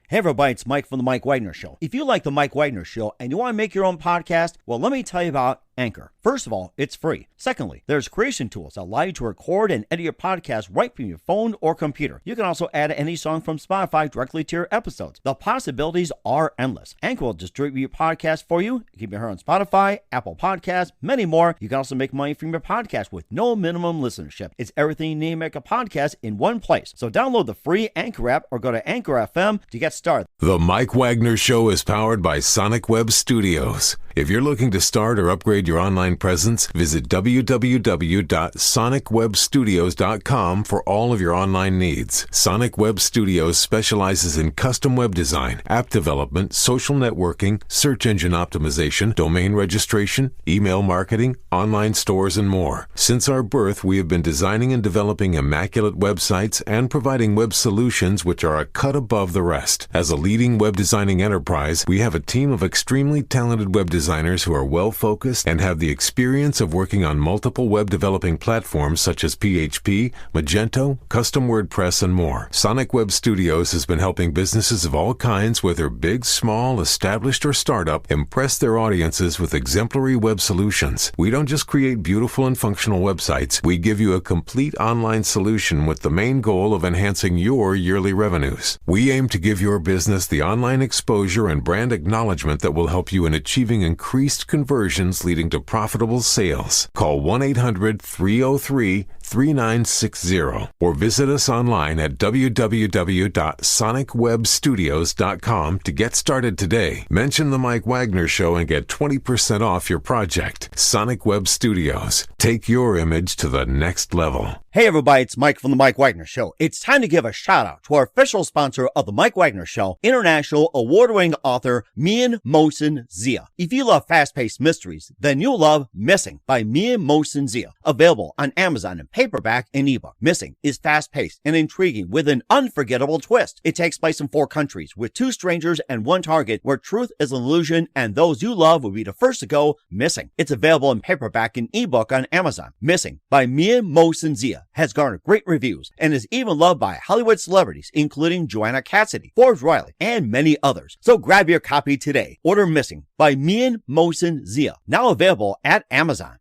Hey everybody, it's Mike from The Mike Wagner Show. If you like The Mike Wagner Show and you want to make your own podcast, well, let me tell you about Anchor. First of all, it's free. Secondly, there's creation tools that allow you to record and edit your podcast right from your phone or computer. You can also add any song from Spotify directly to your episodes. The possibilities are endless. Anchor will distribute your podcast for you. You can be heard on Spotify, Apple Podcasts, many more. You can also make money from your podcast with no minimum listenership. It's everything you need to make a podcast in one place. So download the free Anchor app or go to Anchor FM to get started. The Mike Wagner Show is powered by Sonic Web Studios. If you're looking to start or upgrade your online presence, visit www.sonicwebstudios.com for all of your online needs. Sonic Web Studios specializes in custom web design, app development, social networking, search engine optimization, domain registration, email marketing, online stores, and more. Since our birth, we have been designing and developing immaculate websites and providing web solutions which are a cut above the rest. As a leading web designing enterprise, we have a team of extremely talented web designers who are well-focused and have the experience of working on multiple web developing platforms such as PHP, Magento, custom WordPress, and more. Sonic Web Studios has been helping businesses of all kinds, whether big, small, established, or startup, impress their audiences with exemplary web solutions. We don't just create beautiful and functional websites. We give you a complete online solution with the main goal of enhancing your yearly revenues. We aim to give your business the online exposure and brand acknowledgement that will help you in achieving increased conversions leading to profitable sales. Call 1-800-303-3960 or visit us online at www.sonicwebstudios.com to get started today. Mention The Mike Wagner Show and get 20% off your project. Sonic Web Studios. Take your image to the next level. Hey everybody, it's Mike from The Mike Wagner Show. It's time to give a shout out to our official sponsor of The Mike Wagner Show, international award-winning author Mian Mohsen Zia. If you love fast-paced mysteries, then you'll love Missing by Mian Mohsen Zia. Available on Amazon in paperback and ebook. Missing is fast-paced and intriguing with an unforgettable twist. It takes place in 4 countries with 2 strangers and 1 target where truth is an illusion and those you love will be the first to go missing. It's available in paperback and ebook on Amazon. Missing by Mian Mohsen Zia has garnered great reviews and is even loved by Hollywood celebrities including Joanna Cassidy, Forbes Riley, and many others. So grab your copy today. Order Missing by Mian Mohsen Zia, now available at Amazon.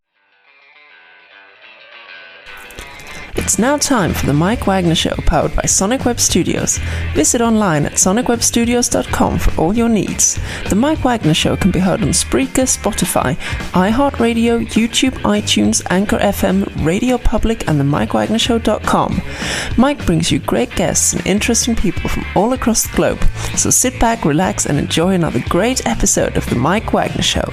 It's now time for the Mike Wagner Show, powered by Sonic Web Studios. Visit online at sonicwebstudios.com for all your needs. The Mike Wagner Show can be heard on Spreaker, Spotify, iHeartRadio, YouTube, iTunes, Anchor FM, Radio Public, and themikewagnershow.com. Mike brings you great guests and interesting people from all across the globe. So sit back, relax, and enjoy another great episode of the Mike Wagner Show.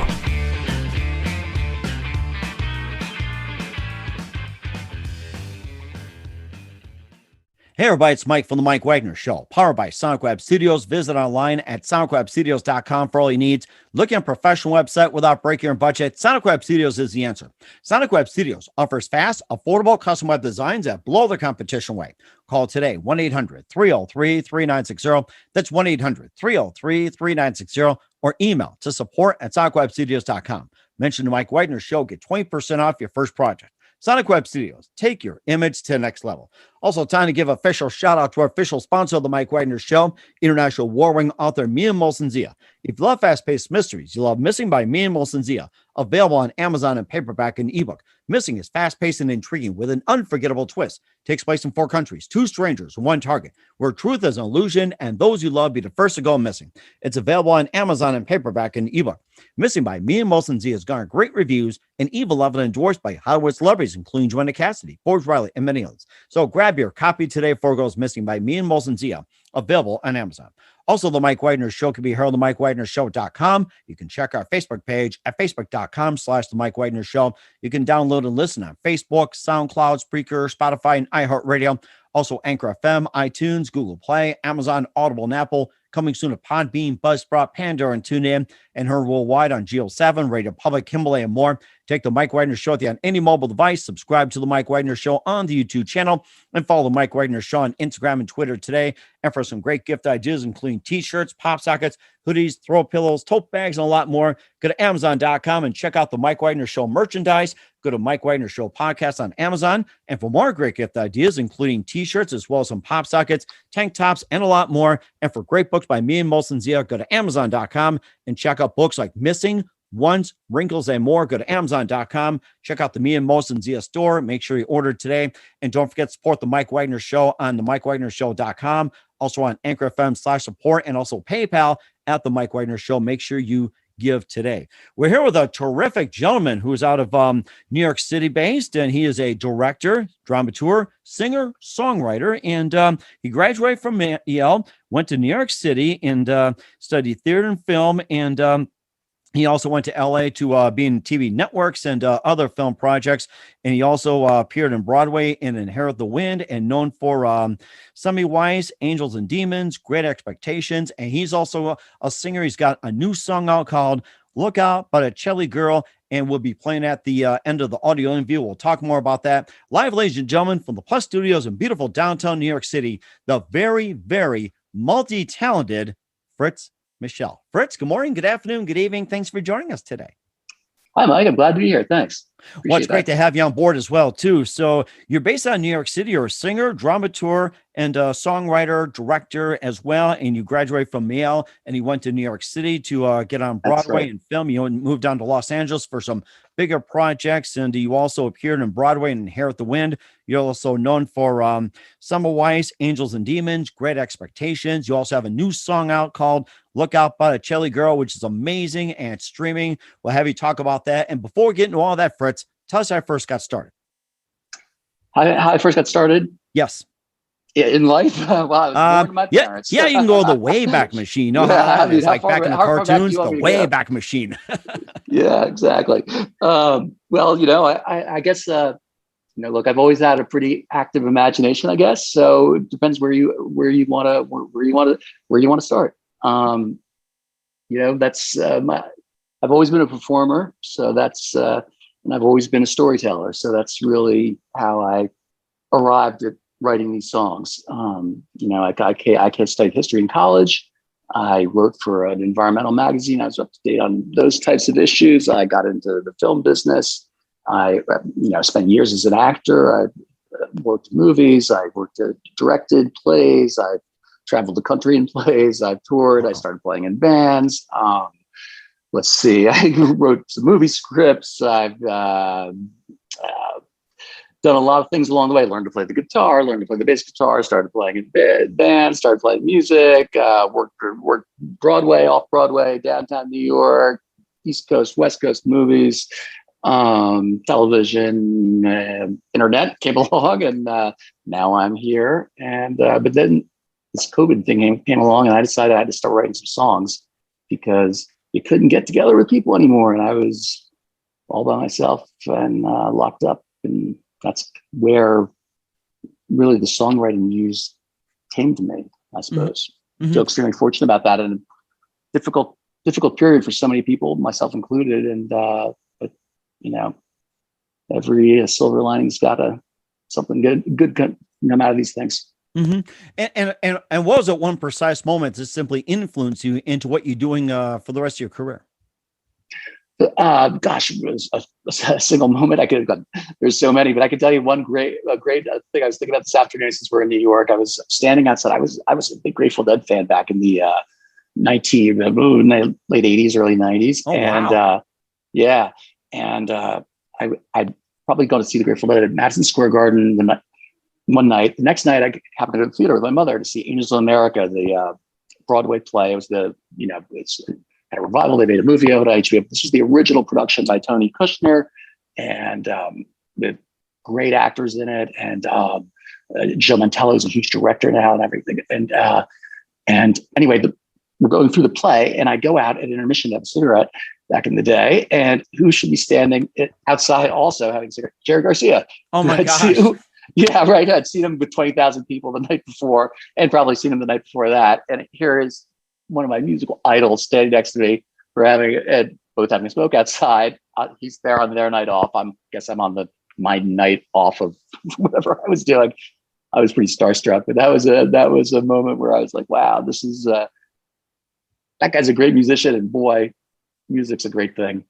Hey everybody, it's Mike from The Mike Wagner Show, powered by Sonic Web Studios. Visit online at sonicwebstudios.com for all your needs. Looking at a professional website without breaking your budget? Sonic Web Studios is the answer. Sonic Web Studios offers fast, affordable custom web designs that blow the competition away. Call today, 1-800-303-3960. That's 1-800-303-3960, or email to support@sonicwebstudios.com. Mention the Mike Wagner Show, get 20% off your first project. Sonic Web Studios, take your image to the next level. Also, time to give an official shout out to our official sponsor of the Mike Wagner Show, international war-winning author Mian Mohsen Zia. If you love fast-paced mysteries, you love Missing by Mian Mohsen Zia, available on Amazon in paperback and ebook. Missing is fast-paced and intriguing with an unforgettable twist. Takes place in 4 countries, 2 strangers, 1 target, where truth is an illusion and those you love be the first to go missing. It's available on Amazon in paperback and ebook. Missing by Mian Mohsen Zia has garnered great reviews and even loved and endorsed by Hollywood celebrities, including Joanna Cassidy, Forbes Riley, and many others. So grab your copy today before it goes missing by Mian Mohsen Zia, available on Amazon. Also, the Mike Wagner Show can be heard on themikewagnershow.com. You can check our Facebook page at facebook.com/The Mike Wagner Show. You can download and listen on Facebook, SoundCloud, Spreaker, Spotify, and iHeartRadio. Also, Anchor FM, iTunes, Google Play, Amazon, Audible, and Apple. Coming soon to Podbean, Buzzsprout, Pandora, and TuneIn, and heard worldwide on Geo7, Radio Public, Himalaya, and more. Take the Mike Wagner Show with you on any mobile device. Subscribe to the Mike Wagner Show on the YouTube channel, and follow the Mike Wagner Show on Instagram and Twitter today. And for some great gift ideas, including t-shirts, pop sockets, hoodies, throw pillows, tote bags, and a lot more, go to Amazon.com and check out the Mike Wagner Show merchandise. go to Mike Wagner Show Podcast on Amazon. And for more great gift ideas, including t-shirts, as well as some pop sockets, tank tops, and a lot more. And for great books by me and Molson Zia, go to Amazon.com and check out books like Missing, Ones, Wrinkles, and more. Go to Amazon.com. Check out the Me and Molson Zia store. Make sure you order today. And don't forget to support the Mike Wagner Show on the MikeWagnerShow.com. Also on Anchor FM/support, and also PayPal at the Mike Wagner Show. Make sure you give today. We're here with a terrific gentleman who's out of New York City based, and he is a director, dramaturg, singer, songwriter, and he graduated from Yale, went to New York City and studied theater and film, and he also went to LA to be in TV networks and other film projects. And he also appeared in Broadway in Inherit the Wind, and known for Semi Wise, Angels and Demons, Great Expectations. And he's also a singer. He's got a new song out called Look Out, Botticelli Girl, and we'll be playing at the end of the audio interview. We'll talk more about that. Live, ladies and gentlemen, from the Plus Studios in beautiful downtown New York City, the very, very multi-talented Fritz Michel. Fritz, good morning, good afternoon, good evening. Thanks for joining us today. Hi, Mike. I'm glad to be here. Thanks. Well, it's great to have you on board as well, too. So you're based out of New York City. You're a singer, dramaturg, and a songwriter, director as well. And you graduated from Yale, and you went to New York City to get on Broadway and film. You moved down to Los Angeles for some bigger projects, and you also appeared in Broadway and Inherit the Wind. You're also known for Summer Wise, Angels and Demons, Great Expectations. You also have a new song out called Look Out, Botticelli Girl, which is amazing, and it's streaming. We'll have you talk about that. And before we get into all that, Fritz, tell us how I first got started. How I first got started? Yes. In life? Well, I was born to my parents. Yeah, you can go the Wayback Machine. You know how it is, like back in the cartoons, the Wayback Machine. Yeah, exactly. Well, I guess, look, I've always had a pretty active imagination, I guess. So it depends where you want to start. That's I've always been a performer, so that's and I've always been a storyteller, so that's really how I arrived at writing these songs. I studied history in college. I wrote for an environmental magazine. I was up to date on those types of issues. I got into the film business. I spent years as an actor. I worked in movies. I directed plays. I traveled the country in plays. I've toured. I started playing in bands. Let's see. I wrote some movie scripts. I've done a lot of things along the way. Learned to play the guitar, learned to play the bass guitar, started playing in bands, started playing music, worked Broadway, off Broadway, downtown New York, East Coast, West Coast movies, television, internet came along, and now I'm here. And but then this COVID thing came along, and I decided I had to start writing some songs because you couldn't get together with people anymore. And I was all by myself and locked up. And that's where really the songwriting muse came to me, I suppose. Mm-hmm. Feel extremely fortunate about that. And difficult period for so many people, myself included. And, but every silver lining's got something good come out of these things. Mm-hmm. And what was at one precise moment to simply influence you into what you're doing for the rest of your career? Gosh, it was a single moment. I could have gone. There's so many, but I can tell you one great thing I was thinking about this afternoon. Since we're in New York, I was standing outside. I was a big Grateful Dead fan back in the late '80s, early '90s, wow. I'd probably go to see the Grateful Dead at Madison Square Garden one night. The next night, I happened to go to the theater with my mother to see Angels of America, the Broadway play. It was it's had a revival. They made a movie out of HBO. This was the original production by Tony Kushner, and with great actors in it. And Joe Mantello is a huge director now and everything. And anyway, we're going through the play, and I go out at intermission to have a cigarette back in the day. And who should be standing outside also having a cigarette? Jerry Garcia. Oh my gosh. Yeah, right. I'd seen him with 20,000 people the night before, and probably seen him the night before that. And here is one of my musical idols standing next to me. We're both having a smoke outside. He's there on their night off. I'm on my night off of whatever I was doing. I was pretty starstruck, but that was a moment where I was like, wow, this is that guy's a great musician, and boy, music's a great thing.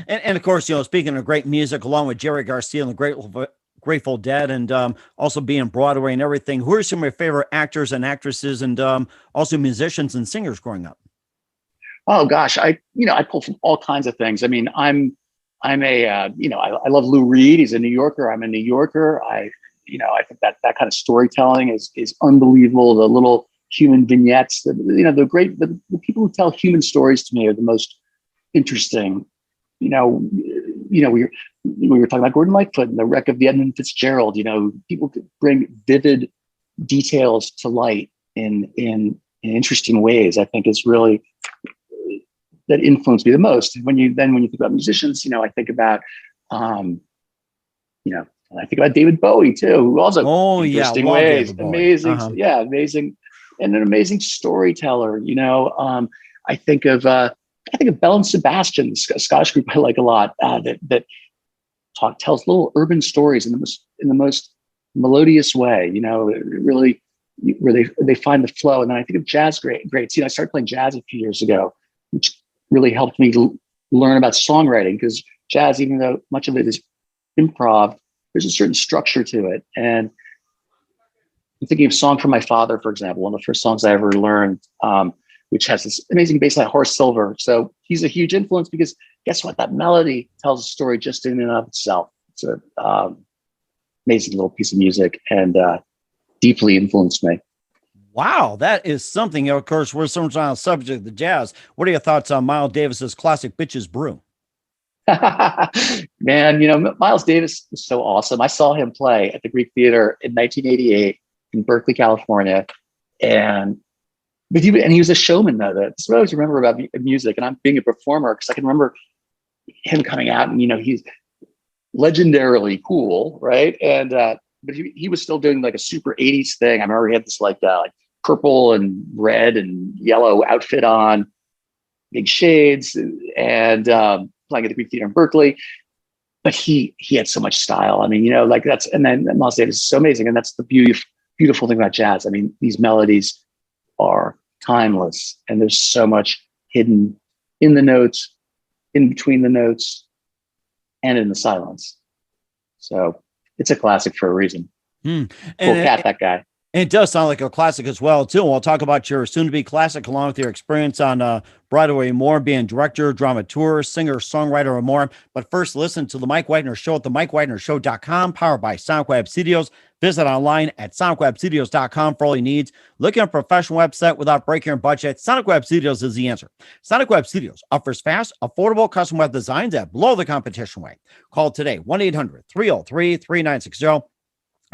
And of course, speaking of great music, along with Jerry Garcia and the Grateful Dead, and also being Broadway and everything, who are some of your favorite actors and actresses, and also musicians and singers growing up? Oh gosh, I pull from all kinds of things. I mean, I'm I love Lou Reed. He's a New Yorker. I'm a New Yorker. I think that kind of storytelling is unbelievable. The little human vignettes, the people who tell human stories to me are the most interesting. We were talking about Gordon Lightfoot and the wreck of the Edmund Fitzgerald. People could bring vivid details to light in interesting ways. I think is really that influenced me the most. When you think about musicians, I think about I think about David Bowie too, who also interesting ways, amazing, amazing, and an amazing storyteller. I think of Bell and Sebastian, a Scottish group I like a lot, that tells little urban stories in the most melodious way. Really where they find the flow. And then I think of jazz greats. I started playing jazz a few years ago, which really helped me learn about songwriting, because jazz, even though much of it is improv, there's a certain structure to it. And I'm thinking of Song for My Father, for example, one of the first songs I ever learned, which has this amazing bass line, Horace Silver. So he's a huge influence, because guess what? That melody tells a story just in and of itself. It's an amazing little piece of music, and deeply influenced me. Wow, that is something. Of course, we're sometimes on the subject of the jazz. What are your thoughts on Miles Davis's classic Bitches Brew? Man, Miles Davis is so awesome. I saw him play at the Greek Theater in 1988 in Berkeley, California. But he was a showman, though. That's what I always remember about music. And I'm being a performer, because I can remember him coming out, and, he's legendarily cool, right? And but he was still doing like a super 80s thing. I remember he had this like purple and red and yellow outfit on, big shades, and playing at the Greek Theater in Berkeley. But he had so much style. I mean, and then Miles Davis is so amazing. And that's the beautiful thing about jazz. I mean, these melodies are timeless, and there's so much hidden in the notes, in between the notes, and in the silence. So it's a classic for a reason. Cool cat, that guy. And it does sound like a classic as well, too. And we'll talk about your soon-to-be classic, along with your experience on Broadway and more, being director, dramaturg, singer, songwriter, and more. But first, listen to The Mike Wagner Show at themikewagnershow.com, powered by Sonic Web Studios. Visit online at sonicwebstudios.com for all your needs. Looking at a professional website without breaking your budget? Sonic Web Studios is the answer. Sonic Web Studios offers fast, affordable custom web designs that blow the competition away. Call today, 1-800-303-3960.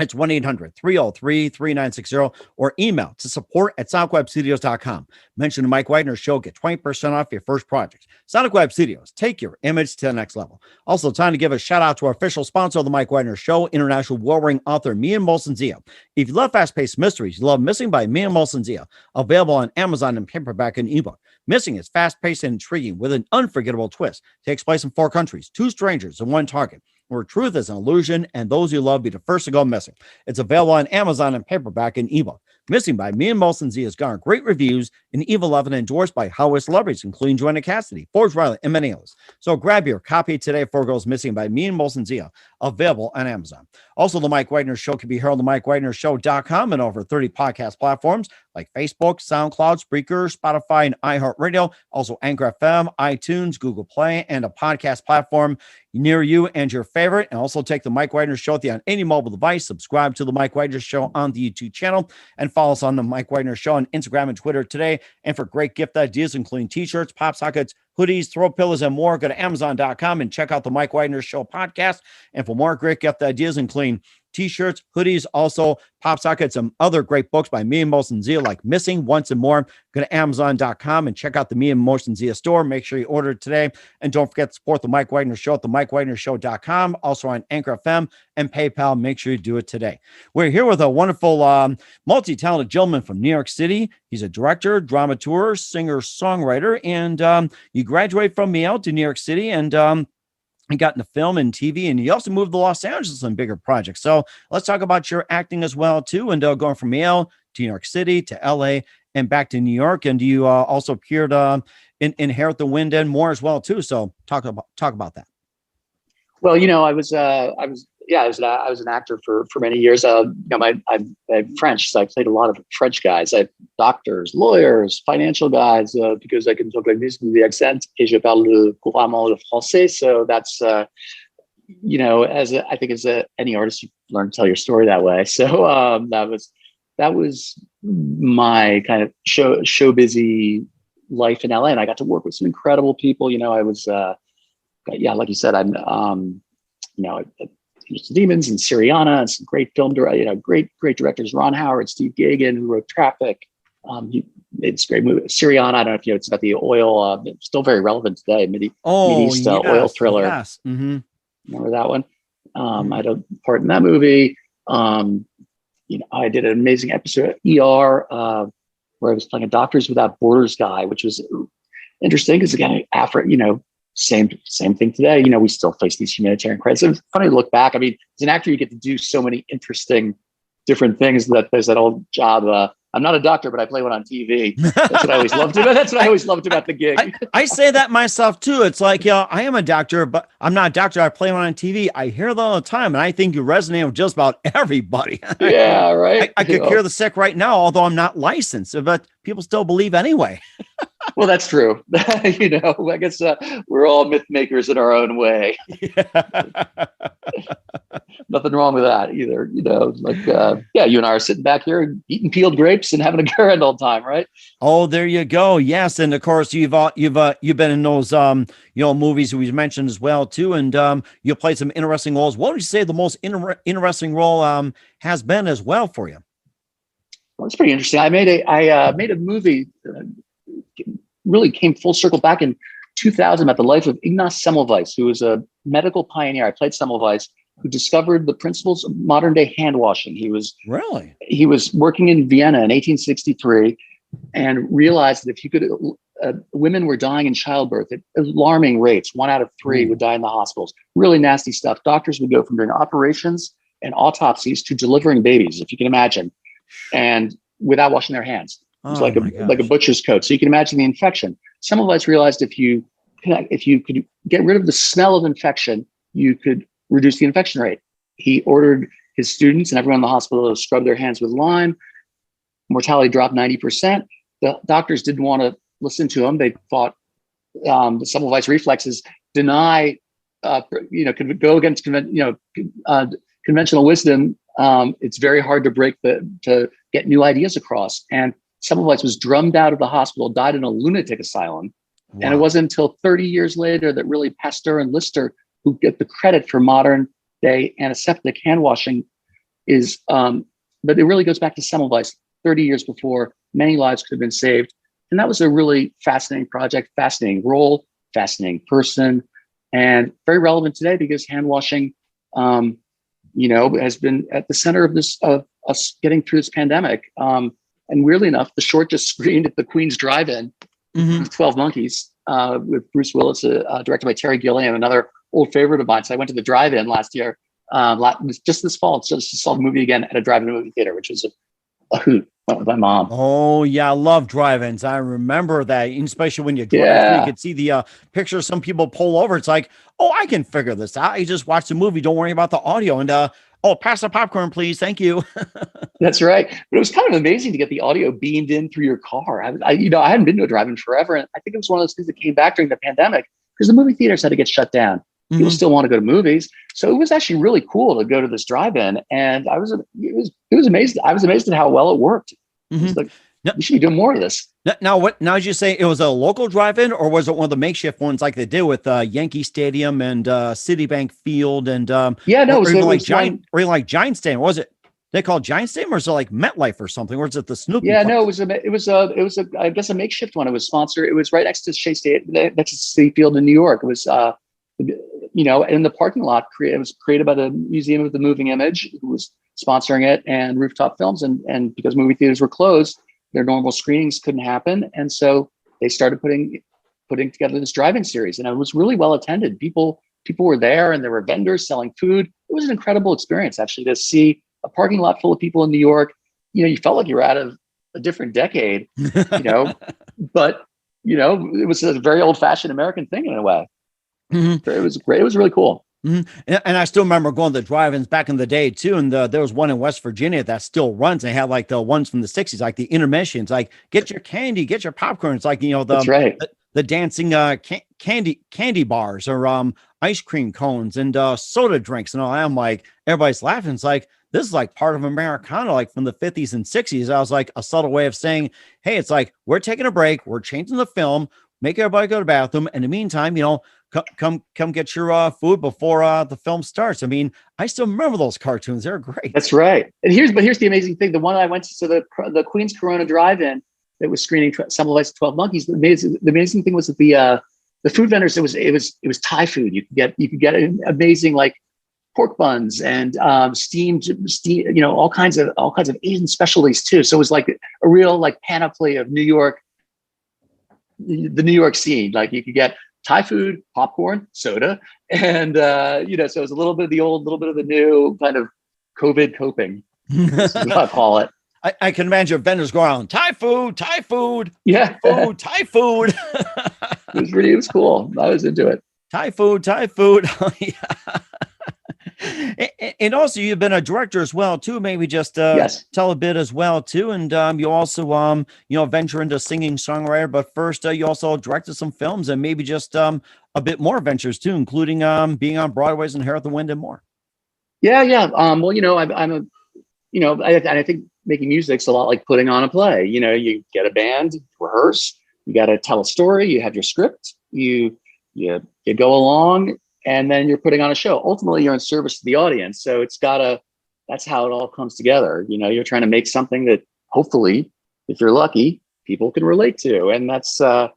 It's 1-800-303-3960, or email to support@sonicwebstudios.com. Mention the Mike Wagner Show, get 20% off your first project. Sonic Web Studios, take your image to the next level. Also, time to give a shout out to our official sponsor of the Mike Wagner Show, international warring author Mia Molson Zia. If you love fast-paced mysteries, you love Missing by Mia Molson Zia, available on Amazon in paperback and ebook. Missing is fast-paced and intriguing with an unforgettable twist. Takes place in 4 countries, 2 strangers, and 1 target, where truth is an illusion and those you love be the first to go missing. It's available on Amazon in paperback and ebook. Missing by Mia Molson Z has garnered great reviews and even loved and endorsed by Hollywood celebrities, including Joanna Cassidy, Forbes Riley, and many others. So grab your copy today before it goes missing by Mia Molson Zia, available on Amazon. Also, The Mike Wagner Show can be heard on themikewagnershow.com and over 30 podcast platforms like Facebook, SoundCloud, Spreaker, Spotify, and iHeartRadio. Also, Anchor FM, iTunes, Google Play, and a podcast platform near you and your favorite. And also take The Mike Wagner Show on any mobile device. Subscribe to The Mike Wagner Show on the YouTube channel, and follow us on The Mike Wagner Show on Instagram and Twitter today. And for great gift ideas, including t-shirts, pop sockets, hoodies, throw pillows, and more, go to Amazon.com and check out The Mike Wagner Show podcast. And for more great gift ideas, including t-shirts, hoodies, also pop sockets, and other great books by Mia Molson Zia, like Missing, Once, and more, go to Amazon.com and check out the Mia Molson Zia store. Make sure you order it today. And don't forget to support The Mike Wagner Show at themikewagnershow.com, also on Anchor FM and PayPal. Make sure you do it today. We're here with a wonderful, multi-talented gentleman from New York City. He's a director, dramaturg, singer, songwriter, and you graduated from Yale to New York City, and he got into film and TV, and he also moved to Los Angeles on bigger projects. So let's talk about your acting as well, too, and going from Yale to New York City to LA and back to New York. And you also appeared inherit the wind and more as well too. So talk about that. Well, I was an actor for many years. I'm French, so I played a lot of French guys. I have doctors, lawyers, financial guys, because I can talk like this with the accent. Et je parle couramment le français. So that's, as any artist, you learn to tell your story that way. So that was my kind of show busy life in LA, and I got to work with some incredible people. I was. Like you said, I'm, Demons and Syriana and some great film great directors, Ron Howard, Steve Gagan, who wrote Traffic. He made this great movie, Syriana. I don't know if it's about the oil, still very relevant today. Mideast oil thriller. Yes. Mm-hmm. Remember that one? I had a part in that movie. I did an amazing episode of ER, where I was playing a Doctors Without Borders guy, which was interesting because again, same thing today. We still face these humanitarian crises. It's funny to look back. I mean, as an actor, you get to do so many interesting, different things. That there's that old job. I'm not a doctor, but I play one on TV. That's what I always loved about. That's what I always loved about the gig. I say that myself too. It's like, I am a doctor, but I'm not a doctor. I play one on TV. I hear that all the time, and I think you resonate with just about everybody. Yeah, right. I could cure the sick right now, although I'm not licensed, but people still believe anyway. Well, that's true. I guess we're all myth makers in our own way. Yeah. Nothing wrong with that either. You and I are sitting back here eating peeled grapes and having a grand old time, right? Oh, there you go. Yes, and of course you've been in those movies we mentioned as well too, and you played some interesting roles. What would you say the most interesting role has been as well for you? Well, it's pretty interesting. I made a movie. Really came full circle back in 2000 about the life of Ignaz Semmelweis, who was a medical pioneer. I played Semmelweis, who discovered the principles of modern day hand washing. He was working in Vienna in 1863 and realized that if you could, women were dying in childbirth at alarming rates. 1 out of 3 would die in the hospitals. Really nasty stuff. Doctors would go from doing operations and autopsies to delivering babies, if you can imagine, and without washing their hands. It's like a butcher's coat. So you can imagine the infection. Semmelweis realized if you could get rid of the smell of infection, you could reduce the infection rate. He ordered his students and everyone in the hospital to scrub their hands with lime. Mortality dropped 90%. The doctors didn't want to listen to him. They thought the Semmelweis reflexes could go against conventional wisdom. It's very hard to get new ideas across. And Semmelweis was drummed out of the hospital, died in a lunatic asylum. Wow. And it wasn't until 30 years later that really Pasteur and Lister, who get the credit for modern day antiseptic hand washing, but it really goes back to Semmelweis 30 years before. Many lives could have been saved. And that was a really fascinating project, fascinating role, fascinating person, and very relevant today because hand washing, has been at the center of us getting through this pandemic. And weirdly enough, the short just screened at the Queen's Drive-In with 12 Monkeys with Bruce Willis, directed by Terry Gilliam, another old favorite of mine. So I went to the Drive-In last year, just this fall. So just saw the movie again at a drive-in movie theater, which was a hoot. Went with my mom. Oh yeah, I love drive-ins. I remember that, especially when you drive, you could see the picture of some people pull over. It's like, oh, I can figure this out. You just watch the movie. Don't worry about the audio. And pass the popcorn, please. Thank you. That's right. But it was kind of amazing to get the audio beamed in through your car. I hadn't been to a drive-in forever. And I think it was one of those things that came back during the pandemic because the movie theaters had to get shut down. People still want to go to movies. So it was actually really cool to go to this drive-in. And it was amazing. I was amazed at how well it worked. It's like, we should be doing more of this. Now, did you say it was a local drive-in or was it one of the makeshift ones like they did with Yankee Stadium and Citibank Field and like Giant Stadium? Was it they called Giant Stadium or is it like MetLife or something? Or is it the Snoopy? Yeah, place? No, it was I guess a makeshift one. It was sponsored. It was right next to Shea State, next to Citi Field in New York. It was in the parking lot. It was created by the Museum of the Moving Image, who was sponsoring it, and Rooftop Films, and because movie theaters were closed, their normal screenings couldn't happen, and so they started putting together this drive-in series, and it was really well attended. People were there, and there were vendors selling food. It was an incredible experience, actually, to see a parking lot full of people in New York. You felt like you were out of a different decade, but it was a very old fashioned American thing in a way. Mm-hmm. It was great. It was really cool. Mm-hmm. And I still remember going to the drive-ins back in the day too. And there was one in West Virginia that still runs. They had like the ones from the 60s, like the intermissions, like get your candy, get your popcorn. It's like, That's right. the dancing candy bars or ice cream cones and soda drinks and all that. I'm like, everybody's laughing. It's like, this is like part of Americana, like from the 50s and 60s. I was like a subtle way of saying, hey, it's like, we're taking a break. We're changing the film, make everybody go to the bathroom. In the meantime, come get your food before the film starts. I mean, I still remember those cartoons. They're great. That's right. And here's the amazing thing. The one I went to, so the Queens Corona Drive-In that was screening Semmelweis 12 Monkeys. The amazing thing was that the food vendors, it was Thai food. You could get amazing like pork buns and steamed, all kinds of Asian specialties too. So it was like a real like panoply of New York, the New York scene. Like you could get Thai food, popcorn, soda, and so it was a little bit of the old, little bit of the new, kind of COVID coping. This is what I call it. I can imagine vendors going around, Thai food, yeah, Thai food. It was cool. I was into it. Thai food. Oh, yeah. And also, you've been a director as well too. Maybe just yes. Tell a bit as well too. And you also venture into singing, songwriter. But first, you also directed some films and maybe just a bit more ventures too, including being on Broadway's and Hair of the Wind and more. Yeah. I think making music's a lot like putting on a play. You get a band, rehearse, you got to tell a story, you have your script, you go along, and then you're putting on a show. Ultimately, you're in service to the audience. So that's how it all comes together. You're trying to make something that hopefully, if you're lucky, people can relate to. And that's, so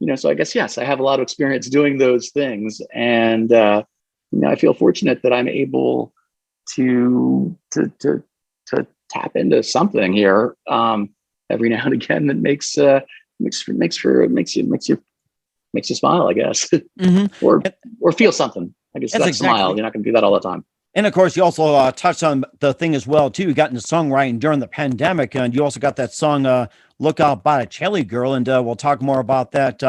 I guess, yes, I have a lot of experience doing those things. And, I feel fortunate that I'm able to tap into something here every now and again that makes you smile, I guess, mm-hmm. or feel something. I guess that's exactly. Smile. You're not going to do that all the time. And of course, you also touched on the thing as well too. You got into songwriting during the pandemic, and you also got that song "Look Out, Botticelli Girl," and we'll talk more about that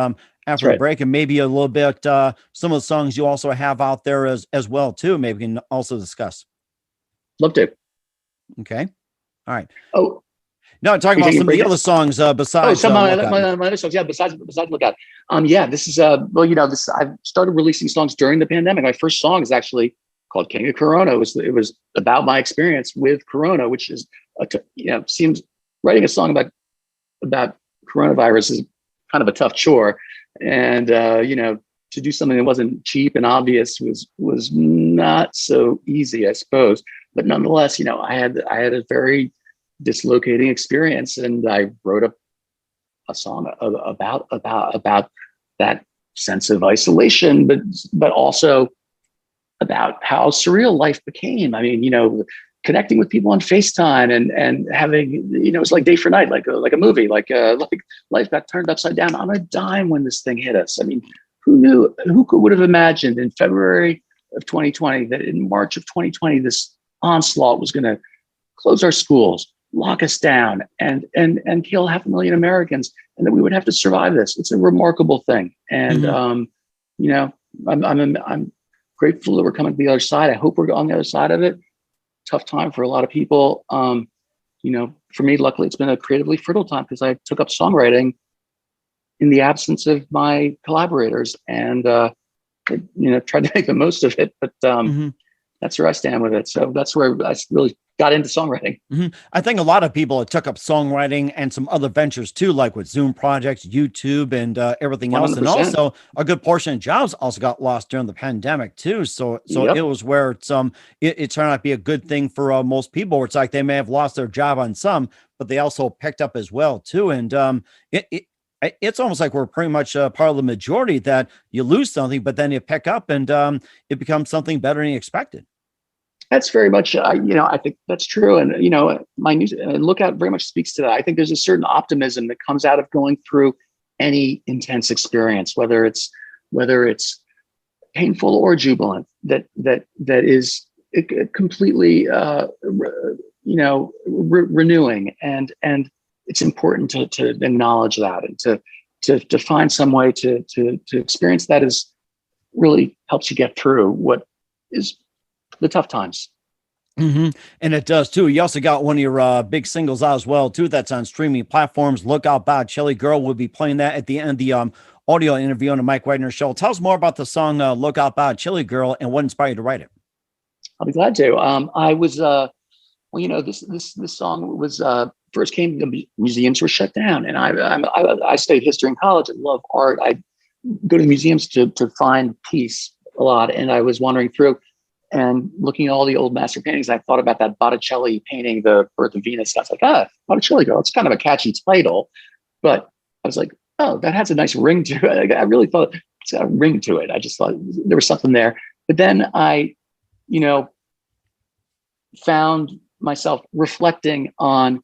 after the break, and maybe a little bit some of the songs you also have out there as well too. Maybe we can also discuss. Love to. Okay. All right. Oh, no, talking about some of the other songs besides. Some of my other songs. Yeah, besides Look Out. This is I've started releasing songs during the pandemic. My first song is actually called King of Corona. It was about my experience with Corona, which is seems writing a song about coronavirus is kind of a tough chore, and to do something that wasn't cheap and obvious was not so easy, I suppose. But nonetheless, I had a very dislocating experience, and I wrote a song about that sense of isolation, but also about how surreal life became. I mean, connecting with people on FaceTime and having, it's like day for night, like a movie, like life got turned upside down on a dime when this thing hit us. I mean, who knew? Who would have imagined in February of 2020 that in March of 2020 this onslaught was going to close our schools, lock us down, and kill 500,000 Americans, and that we would have to survive this? It's a remarkable thing, and I'm grateful that we're coming to the other side. I hope we're on the other side of it. Tough time for a lot of people. For me, luckily, it's been a creatively fertile time because I took up songwriting in the absence of my collaborators, and tried to make the most of it. But that's where I stand with it. So that's where I really got into songwriting. Mm-hmm. I think a lot of people took up songwriting and some other ventures too, like with Zoom projects, YouTube, and everything else. 100%. And also a good portion of jobs also got lost during the pandemic too. So yep. It was where it turned out to be a good thing for most people. Where it's like they may have lost their job on some, but they also picked up as well too. And it's almost like we're pretty much part of the majority that you lose something, but then you pick up and it becomes something better than you expected. That's very much, I think that's true. And, my news and Look Out very much speaks to that. I think there's a certain optimism that comes out of going through any intense experience, whether it's painful or jubilant, that is completely, renewing. And it's important to acknowledge that and to find some way to experience that is really helps you get through what is the tough times. Mm-hmm. And it does too. You also got one of your big singles out as well too. That's on streaming platforms. Look Out Botticelli Girl. We'll be playing that at the end of the audio interview on the Mike Wagner Show. Tell us more about the song Look Out Botticelli Girl and what inspired you to write it. I'll be glad to. I was this song was first came, the museums were shut down, and I studied history in college. I love art. I go to museums to find peace a lot, and I was wandering through and looking at all the old master paintings. I thought about that Botticelli painting, the Birth of Venus. I was like, Botticelli Girl. It's kind of a catchy title, but I was like, oh, that has a nice ring to it. I really thought it's got a ring to it. I just thought there was something there. But then I, found myself reflecting on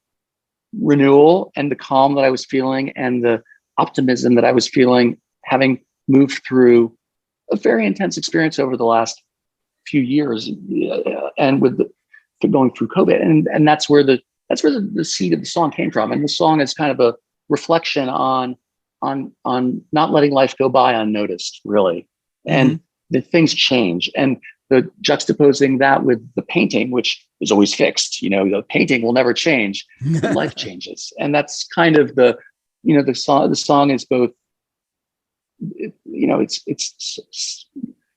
renewal and the calm that I was feeling and the optimism that I was feeling, having moved through a very intense experience over the last few years, and with going through COVID, and that's where the seed of the song came from. And the song is kind of a reflection on not letting life go by unnoticed, really, and the things change, and the juxtaposing that with the painting, which is always fixed. The painting will never change, but life changes, and that's kind of the song. The song is both, it's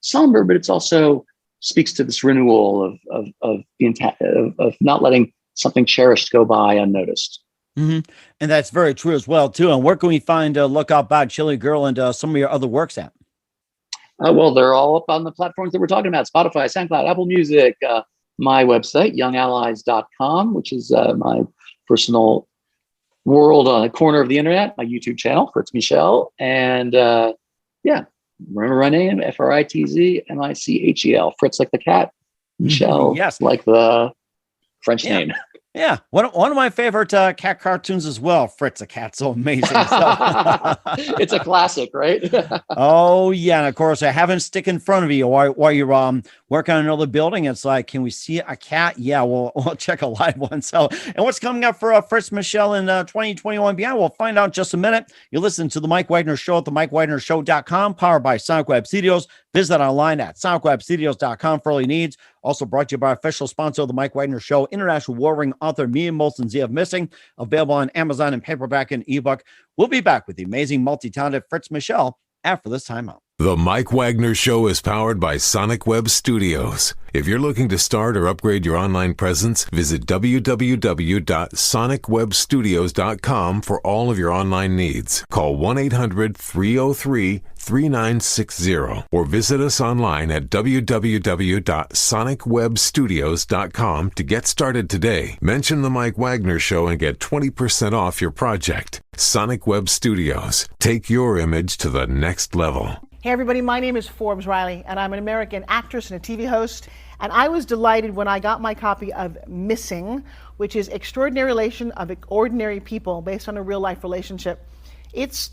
somber, but it's also speaks to this renewal of the intent of not letting something cherished go by unnoticed. Mm-hmm. And that's very true as well too. And where can we find Look Out Botticelli Girl and some of your other works at? Well, they're all up on the platforms that we're talking about: Spotify, SoundCloud, Apple Music, my website, youngallies.com, which is my personal world on a corner of the internet, my YouTube channel, Fritz Michel, and remember my name, FritzMichel, Fritz like the cat, Michel, yes, like the French name. Yeah, one of my favorite cat cartoons as well. Fritz the Cat's so amazing. So. It's a classic, right? Oh yeah, and of course I have him stick in front of you while you're working on another building. It's like, can we see a cat? Yeah, we'll check a live one. So, and what's coming up for Fritz Michel in 2021 beyond? We'll find out in just a minute. You listen to the Mike Wagner Show at themikewagnershow.com, powered by Sonic Web Studios. Visit online at sonicwebstudios.com for all your needs. Also brought to you by official sponsor of the Mike Wagner Show, international warring author Mia Molson Z of Missing, available on Amazon in paperback and ebook. We'll be back with the amazing multi-talented Fritz Michel after this timeout. The Mike Wagner Show is powered by Sonic Web Studios. If you're looking to start or upgrade your online presence, visit www.sonicwebstudios.com for all of your online needs. Call 1-800-303-3960 or visit us online at www.sonicwebstudios.com to get started today. Mention the Mike Wagner Show and get 20% off your project. Sonic Web Studios. Take your image to the next level. Hey everybody, my name is Forbes Riley, and I'm an American actress and a TV host. And I was delighted when I got my copy of Missing, which is Extraordinary Relation of Ordinary People based on a real life relationship. It's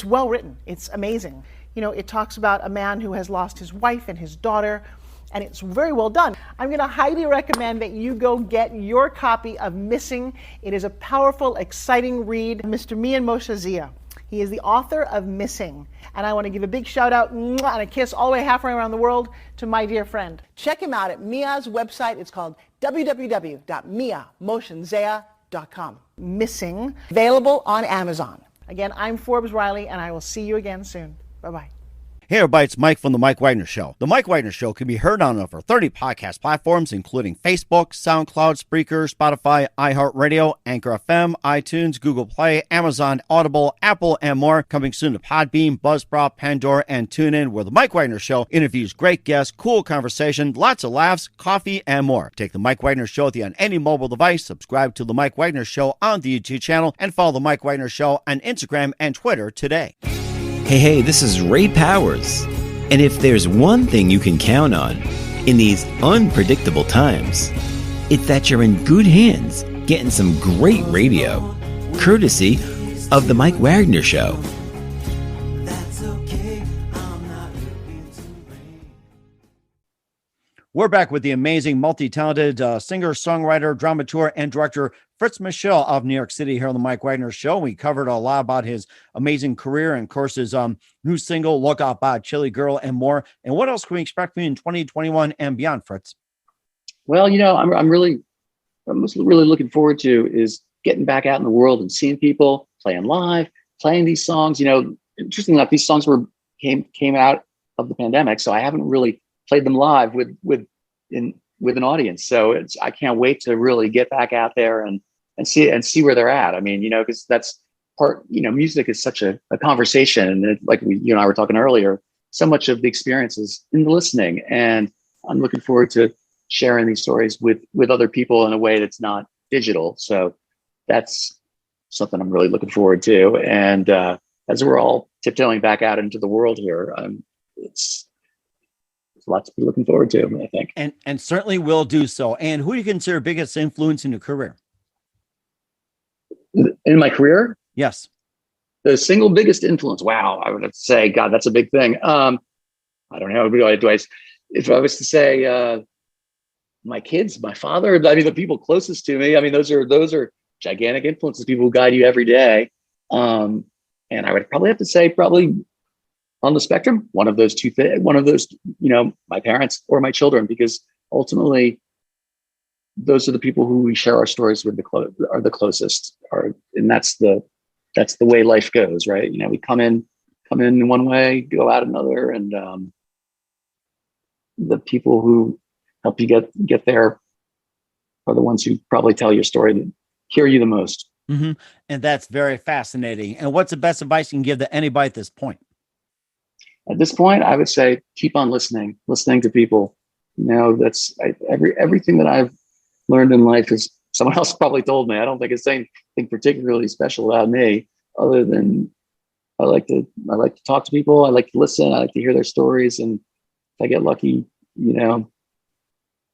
well written. It's amazing. It talks about a man who has lost his wife and his daughter, and it's very well done. I'm going to highly recommend that you go get your copy of Missing. It is a powerful, exciting read. Mr. Mian Moshe Zia. He is the author of Missing. And I want to give a big shout out and a kiss all the way halfway around the world to my dear friend. Check him out at Mia's website. It's called www.miamotionzea.com. Missing, available on Amazon. Again, I'm Forbes Riley, and I will see you again soon. Bye-bye. Hey everybody, it's Mike from The Mike Wagner Show. The Mike Wagner Show can be heard on over 30 podcast platforms, including Facebook, SoundCloud, Spreaker, Spotify, iHeartRadio, Anchor FM, iTunes, Google Play, Amazon, Audible, Apple, and more. Coming soon to Podbean, Buzzsprout, Pandora, and TuneIn, where The Mike Wagner Show interviews great guests, cool conversation, lots of laughs, coffee, and more. Take The Mike Wagner Show with you on any mobile device. Subscribe to The Mike Wagner Show on the YouTube channel, and follow The Mike Wagner Show on Instagram and Twitter today. Hey, this is Ray Powers. And if there's one thing you can count on in these unpredictable times, it's that you're in good hands getting some great radio, courtesy of The Mike Wagner Show. We're back with the amazing, multi-talented singer, songwriter, dramaturg, and director Fritz Michel of New York City here on the Mike Wagner Show. We covered a lot about his amazing career and, of course, his new single, Look Out, Botticelli Girl, and more. And what else can we expect from you in 2021 and beyond, Fritz? Well, I'm really looking forward to is getting back out in the world and seeing people playing live, playing these songs. Interestingly enough, these songs came out of the pandemic, so I haven't really played them live with an audience. So I can't wait to really get back out there and see where they're at. I mean, because that's part. Music is such a conversation, and like you and I were talking earlier, so much of the experience is in the listening, and I'm looking forward to sharing these stories with other people in a way that's not digital. So that's something I'm really looking forward to. And as we're all tiptoeing back out into the world here, it's lots to be looking forward to, I think. And certainly will do so. And who do you consider biggest influence in your career? In my career? Yes. The single biggest influence. Wow. I would have to say, God, that's a big thing. I don't know. If I was to say, my kids, my father, the people closest to me, those are gigantic influences, people who guide you every day. And I would probably have to say on the spectrum, one of those, my parents or my children, because ultimately those are the people who we share our stories with are the closest, and that's the way life goes, right? We come in one way, go out another. And the people who help you get there are the ones who probably tell your story that hear you the most. Mm-hmm. And that's very fascinating. And what's the best advice you can give to anybody at this point? At this point, I would say keep on listening to people. That's everything that I've learned in life is someone else probably told me. I don't think it's anything particularly special about me, other than I like to talk to people. I like to listen. I like to hear their stories, and if I get lucky,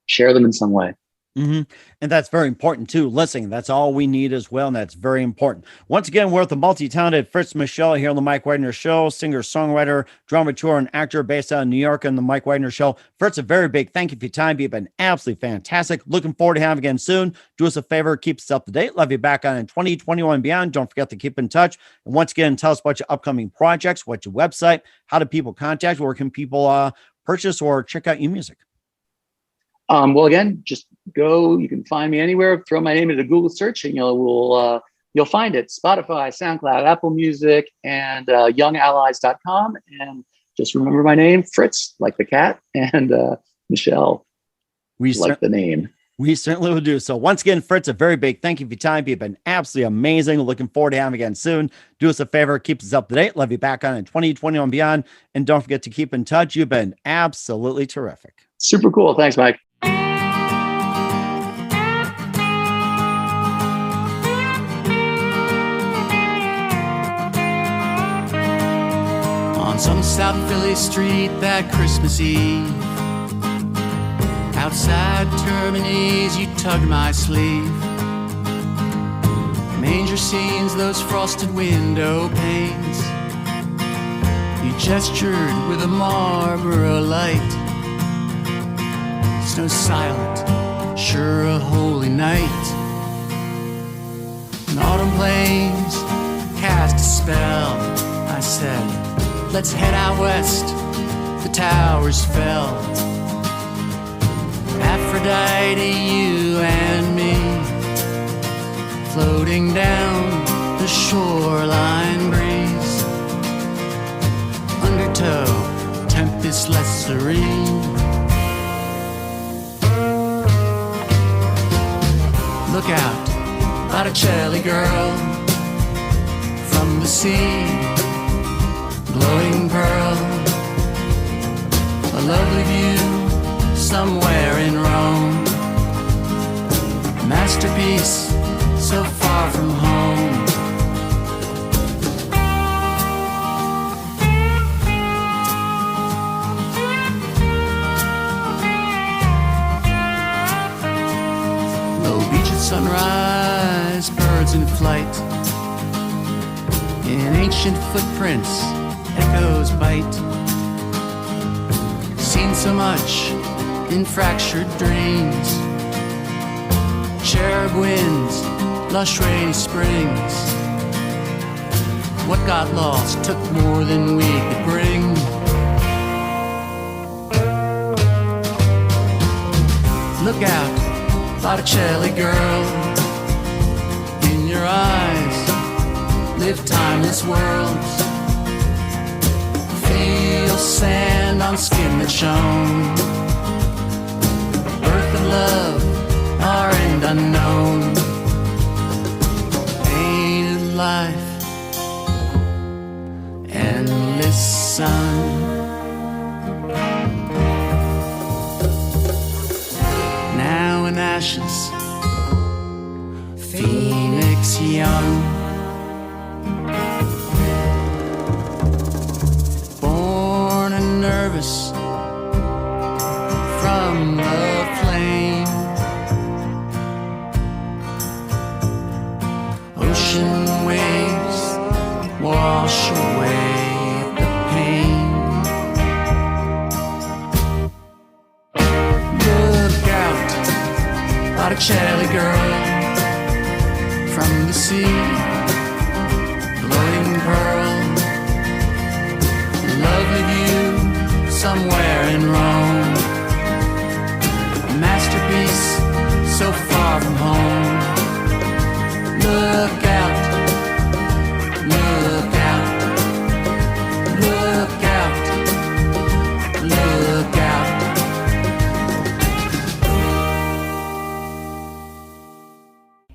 share them in some way. Mm-hmm. And that's very important too. Listening, that's all we need as well. And that's very important. Once again, we're with the multi-talented Fritz Michel here on the Mike Wagner Show, singer, songwriter, dramaturg, and actor based out of New York on the Mike Wagner Show. Fritz, a very big thank you for your time. You've been absolutely fantastic. Looking forward to having you again soon. Do us a favor, keep us up to date. Love you back on in 2021 and beyond. Don't forget to keep in touch. And once again, tell us about your upcoming projects, what's your website, how do people contact you, where can people purchase or check out your music? Well, again, just go. You can find me anywhere. Throw my name into Google search, and you'll find it. Spotify, SoundCloud, Apple Music, and YoungAllies.com. And just remember my name, Fritz, like the cat, and Michelle, like the name. We certainly will do. So once again, Fritz, a very big thank you for your time. You've been absolutely amazing. Looking forward to having you again soon. Do us a favor, keep us up to date. Love you back on in 2021 and beyond. And don't forget to keep in touch. You've been absolutely terrific. Super cool. Thanks, Mike. On some South Philly street that Christmas Eve, outside Termini's you tugged my sleeve. Manger scenes, those frosted window panes, you gestured with a Marlboro light. Snow silent, sure a holy night. And autumn plains cast a spell. I said, let's head out west, the towers fell. Aphrodite, you and me, floating down the shoreline breeze. Undertow, tempest less serene. Look out, Botticelli girl, from the sea, glowing pearl, a lovely view somewhere in Rome, masterpiece so far from home. Sunrise, birds in flight, in ancient footprints, echoes bite. Seen so much, in fractured dreams. Cherub winds, lush rainy springs. What got lost took more than we could bring. Look out, Botticelli girl. In your eyes live timeless worlds. Feel sand on skin that shone. Birth and love are end unknown. Painted life, endless sun. Now in ashes, phoenix young. Born and nervous from the flame. Ocean waves wash away the pain. Look out, Botticelli girl, from the sea, floating pearl. Lovely view somewhere in Rome. A masterpiece so far from home. Look out, look out, look out, look out.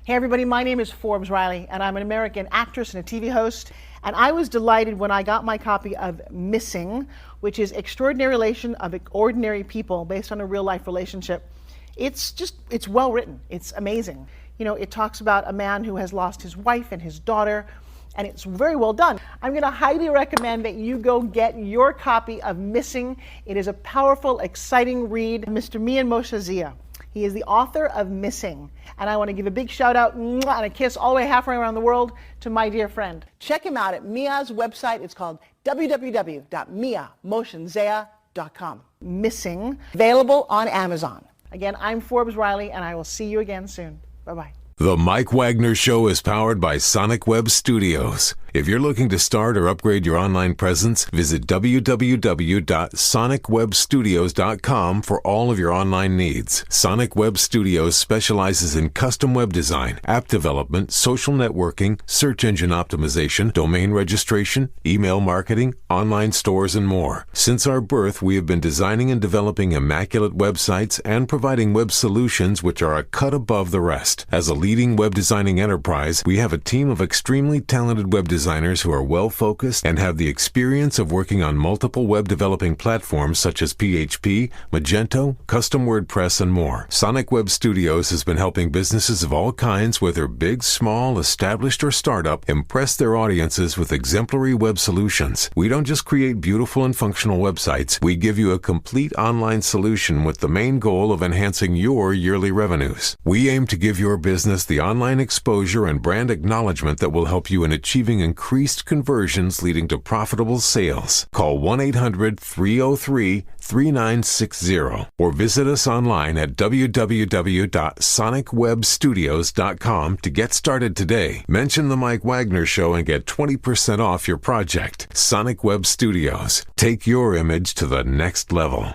Hey everybody, my name is Forbes Riley, and I'm an American actress and a TV host. And I was delighted when I got my copy of Missing, which is Extraordinary Relation of Ordinary People based on a real life relationship. It's well written. It's amazing. You know, it talks about a man who has lost his wife and his daughter, and it's very well done. I'm going to highly recommend that you go get your copy of Missing. It is a powerful, exciting read. Mr. Mian Moshe Zia. He is the author of Missing. And I want to give a big shout out and a kiss all the way halfway around the world to my dear friend. Check him out at Mia's website. It's called www.miamotionsea.com. Missing, available on Amazon. Again, I'm Forbes Riley, and I will see you again soon. Bye-bye. The Mike Wagner Show is powered by Sonic Web Studios. If you're looking to start or upgrade your online presence, visit www.sonicwebstudios.com for all of your online needs. Sonic Web Studios specializes in custom web design, app development, social networking, search engine optimization, domain registration, email marketing, online stores, and more. Since our birth, we have been designing and developing immaculate websites and providing web solutions which are a cut above the rest. As a leading web designing enterprise, we have a team of extremely talented web designers who are well-focused and have the experience of working on multiple web developing platforms such as PHP, Magento, Custom WordPress, and more. Sonic Web Studios has been helping businesses of all kinds, whether big, small, established, or startup, impress their audiences with exemplary web solutions. We don't just create beautiful and functional websites. We give you a complete online solution with the main goal of enhancing your yearly revenues. We aim to give your business the online exposure and brand acknowledgement that will help you in achieving increased conversions leading to profitable sales. Call 1-800-303-3960 or visit us online at www.sonicwebstudios.com to get started today. Mention the Mike Wagner Show and get 20% off your project. Sonic Web Studios. Take your image to the next level.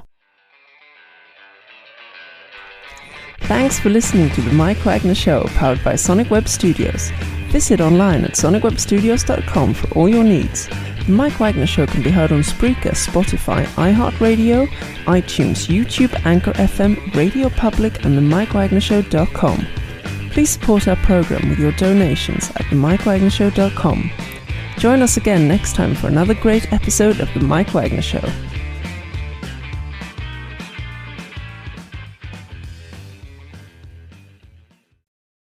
Thanks for listening to the Mike Wagner Show, powered by Sonic Web Studios. Visit online at sonicwebstudios.com for all your needs. The Mike Wagner Show can be heard on Spreaker, Spotify, iHeartRadio, iTunes, YouTube, Anchor FM, Radio Public, and themikewagnershow.com. Please support our program with your donations at themikewagnershow.com. Join us again next time for another great episode of The Mike Wagner Show.